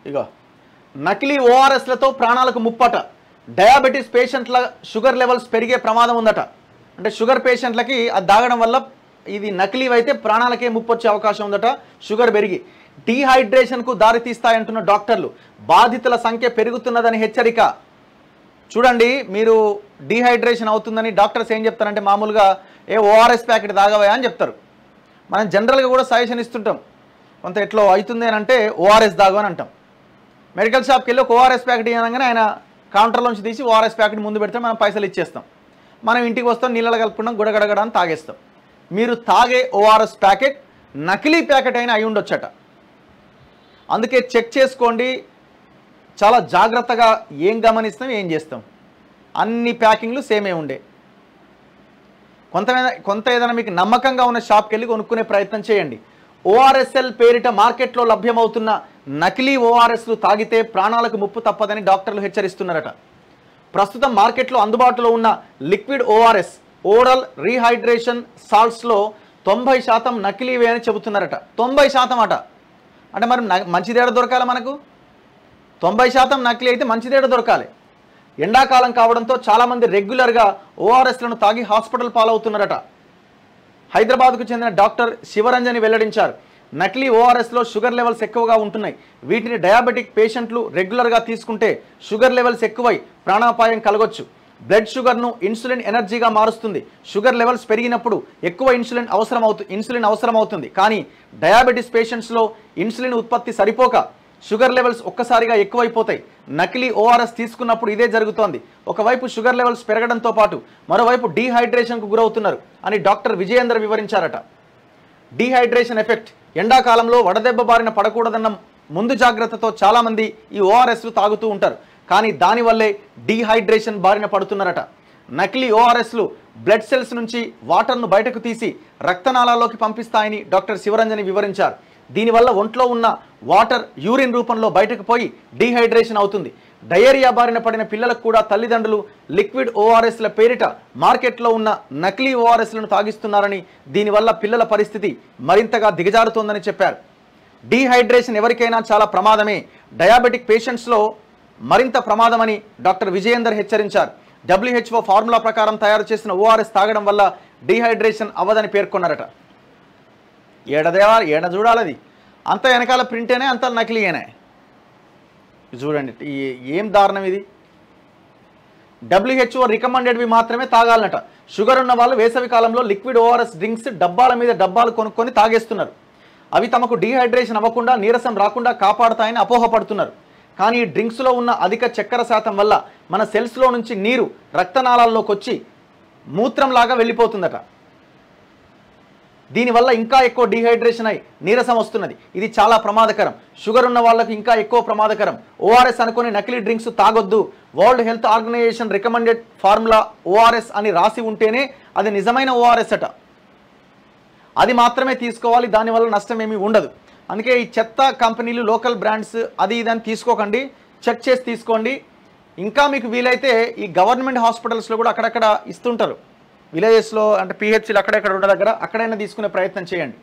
ఇగో నకిలీ ఓఆర్ఎస్లతో ప్రాణాలకు ముప్పట. Diabetes పేషెంట్ల sugar levels పెరిగే ప్రమాదం ఉందట. అంటే షుగర్ పేషెంట్లకి అది తాగడం వల్ల ఇది నకిలీ అయితే ప్రాణాలకే ముప్పు వచ్చే అవకాశం ఉందట. షుగర్ పెరిగి డీహైడ్రేషన్కు దారితీస్తాయంటున్న డాక్టర్లు. బాధితుల సంఖ్య పెరుగుతున్నదని హెచ్చరిక. చూడండి, మీరు డీహైడ్రేషన్ అవుతుందని డాక్టర్స్ ఏం చెప్తారంటే మామూలుగా ఓఆర్ఎస్ ప్యాకెట్ తాగవా అని చెప్తారు. మనం జనరల్గా కూడా సజెషన్ ఇస్తుంటాం, కొంత ఎట్లో అవుతుంది అని అంటే ఓఆర్ఎస్ తాగు అని అంటాం. మెడికల్ షాప్కి వెళ్ళి ఒక ఓఆర్ఎస్ ప్యాకెట్ ఇవ్వగానే ఆయన కౌంటర్లోంచి తీసి ఓఆర్ఎస్ ప్యాకెట్ ముందు పెడితే మనం పైసలు ఇచ్చేస్తాం. మనం ఇంటికి వస్తాం, నీళ్ళలో కలుపుకున్నాం, గుడగడగడ అని తాగేస్తాం. మీరు తాగే ఓఆర్ఎస్ ప్యాకెట్ నకిలీ ప్యాకెట్ అయినా అయి ఉండొచ్చట. అందుకే చెక్ చేసుకోండి, చాలా జాగ్రత్తగా ఏం గమనిస్తాం, ఏం చేస్తాం. అన్ని ప్యాకింగ్లు సేమే ఉండే. కొంత ఏదైనా మీకు నమ్మకంగా ఉన్న షాప్కి వెళ్ళి కొనుక్కునే ప్రయత్నం చేయండి. ఓఆర్ఎస్ఎల్ పేరిట మార్కెట్లో లభ్యమవుతున్న నకిలీ ఓఆర్ఎస్లు తాగితే ప్రాణాలకు ముప్పు తప్పదని డాక్టర్లు హెచ్చరిస్తున్నారట. ప్రస్తుతం మార్కెట్లో అందుబాటులో ఉన్న లిక్విడ్ ఓఆర్ఎస్, ఓరల్ రీహైడ్రేషన్ సాల్ట్స్లో 90% నకిలీవే అని చెబుతున్నారట. 90% అట. అంటే మరి మంచిదేడ దొరకాలి మనకు? 90% నకిలీ అయితే మంచిదేడ దొరకాలి. ఎండాకాలం కావడంతో చాలామంది రెగ్యులర్గా ఓఆర్ఎస్లను తాగి హాస్పిటల్ పాలవుతున్నారట. హైదరాబాద్కు చెందిన డాక్టర్ శివరంజని వెల్లడించారు. నకిలీ ఓఆర్ఎస్లో షుగర్ లెవెల్స్ ఎక్కువగా ఉంటున్నాయి. వీటిని డయాబెటిక్ పేషెంట్లు రెగ్యులర్గా తీసుకుంటే షుగర్ లెవెల్స్ ఎక్కువై ప్రాణాపాయం కలగొచ్చు. బ్లడ్ షుగర్ను ఇన్సులిన్ ఎనర్జీగా మారుస్తుంది. షుగర్ లెవెల్స్ పెరిగినప్పుడు ఎక్కువ ఇన్సులిన్ అవసరమవుతుంది. కానీ డయాబెటీస్ పేషెంట్స్లో ఇన్సులిన్ ఉత్పత్తి సరిపోక షుగర్ లెవెల్స్ ఒక్కసారిగా ఎక్కువైపోతాయి. నకిలీ ఓఆర్ఎస్ తీసుకున్నప్పుడు ఇదే జరుగుతోంది. ఒకవైపు షుగర్ లెవెల్స్ పెరగడంతో పాటు మరోవైపు డీహైడ్రేషన్కు గురవుతున్నారు అని డాక్టర్ విజయేందర్ వివరించారట. Dehydration effect. ఎండాకాలంలో వడదెబ్బ బారిన పడకూడదన్న ముందు జాగ్రత్తతో చాలామంది ఈ ఓఆర్ఎస్లు తాగుతూ ఉంటారు. కానీ దానివల్లే డీహైడ్రేషన్ బారిన పడుతున్నారట. నకిలీ ఓఆర్ఎస్లు బ్లడ్ సెల్స్ నుంచి వాటర్ను బయటకు తీసి రక్తనాళాల్లోకి పంపిస్తాయని డాక్టర్ శివరంజని వివరించారు. దీనివల్ల ఒంట్లో ఉన్న వాటర్ యూరిన్ రూపంలో బయటకు పోయి డీహైడ్రేషన్ అవుతుంది. డయేరియా బారిన పడిన పిల్లలకు కూడా తల్లిదండ్రులు లిక్విడ్ ఓఆర్ఎస్ల పేరిట మార్కెట్లో ఉన్న నకిలీ ఓఆర్ఎస్లను తాగిస్తున్నారని, దీనివల్ల పిల్లల పరిస్థితి మరింతగా దిగజారుతోందని చెప్పారు. డీహైడ్రేషన్ ఎవరికైనా చాలా ప్రమాదమే, డయాబెటిక్ పేషెంట్స్లో మరింత ప్రమాదమని డాక్టర్ విజయేందర్ హెచ్చరించారు. WHO ఫార్ములా ప్రకారం తయారు చేసిన ఓఆర్ఎస్ తాగడం వల్ల డీహైడ్రేషన్ అవ్వదని పేర్కొన్నారట. ఏడ చూడాలది అంత వెనకాల ప్రింటేనే అంత నకిలీయేనే. చూడండి ఏం దారుణం ఇది. WHO రికమెండెడ్వి మాత్రమే తాగాలన్నట. షుగర్ ఉన్న వాళ్ళు వేసవి కాలంలో లిక్విడ్ ఓఆర్ఎస్ డ్రింక్స్ డబ్బాల మీద డబ్బాలు కొనుక్కొని తాగేస్తున్నారు. అవి తమకు డీహైడ్రేషన్ అవ్వకుండా, నీరసం రాకుండా కాపాడుతాయని అపోహపడుతున్నారు. కానీ ఈ డ్రింక్స్లో ఉన్న అధిక చక్కెర శాతం వల్ల మన సెల్స్లో నుంచి నీరు రక్తనాళాల్లోకి వచ్చి మూత్రంలాగా వెళ్ళిపోతుందట. దీనివల్ల ఇంకా ఎక్కువ డీహైడ్రేషన్ అయి నీరసం వస్తున్నది. ఇది చాలా ప్రమాదకరం. షుగర్ ఉన్న వాళ్ళకు ఇంకా ఎక్కువ ప్రమాదకరం. ఓఆర్ఎస్ అనుకుని నకిలీ డ్రింక్స్ తాగొద్దు. World health organisation recommended formula ORS అని రాసి ఉంటేనే అది నిజమైన ఓఆర్ఎస్ అట. అది మాత్రమే తీసుకోవాలి, దానివల్ల నష్టం ఏమీ ఉండదు. అందుకే ఈ చెత్త కంపెనీలు, లోకల్ బ్రాండ్స్ అది ఇదని తీసుకోకండి, చెక్ చేసి తీసుకోండి. ఇంకా మీకు వీలైతే ఈ గవర్నమెంట్ హాస్పిటల్స్లో కూడా అక్కడక్కడ ఇస్తుంటారు. విలేజెస్లో అంటే PHCలు అక్కడెక్కడ ఉన్న దగ్గర అక్కడైనా తీసుకునే ప్రయత్నం చేయండి.